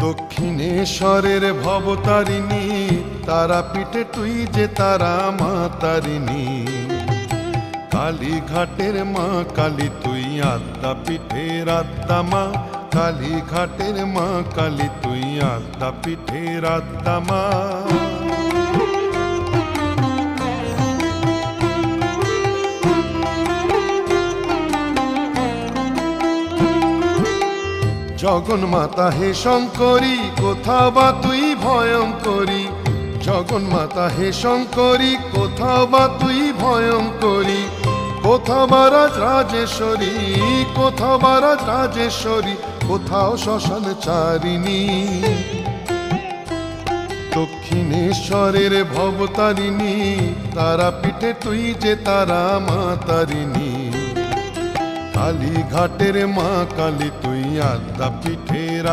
দক্ষিণেশ্বরের ভবতারিণী, তারাপীঠে তুই যে তারা মা তারিণী। কালীঘাটের মা কালী তুই আদ্যাপীঠের আদ্যা মা, কালীঘাটের মা কালী তুই আদ্যাপীঠের আদ্যা মা। জগন্মাতা হে শঙ্করী, কোথাও বা তুই ভয়ঙ্করী। জগন্মাতা হে শঙ্করী, কোথাও বা তুই ভয়ঙ্করী। কোথাও বা রাজ রাজেশ্বরী, কোথাও বা রাজ রাজেশ্বরী, কোথাও শ্মশান চারিণী। দক্ষিণেশ্বরের ভবতারিণী, তারাপীঠে তুই যে তারা মা তারিণী। কালীঘাটের মা কালী তুই আদ্যাপীঠের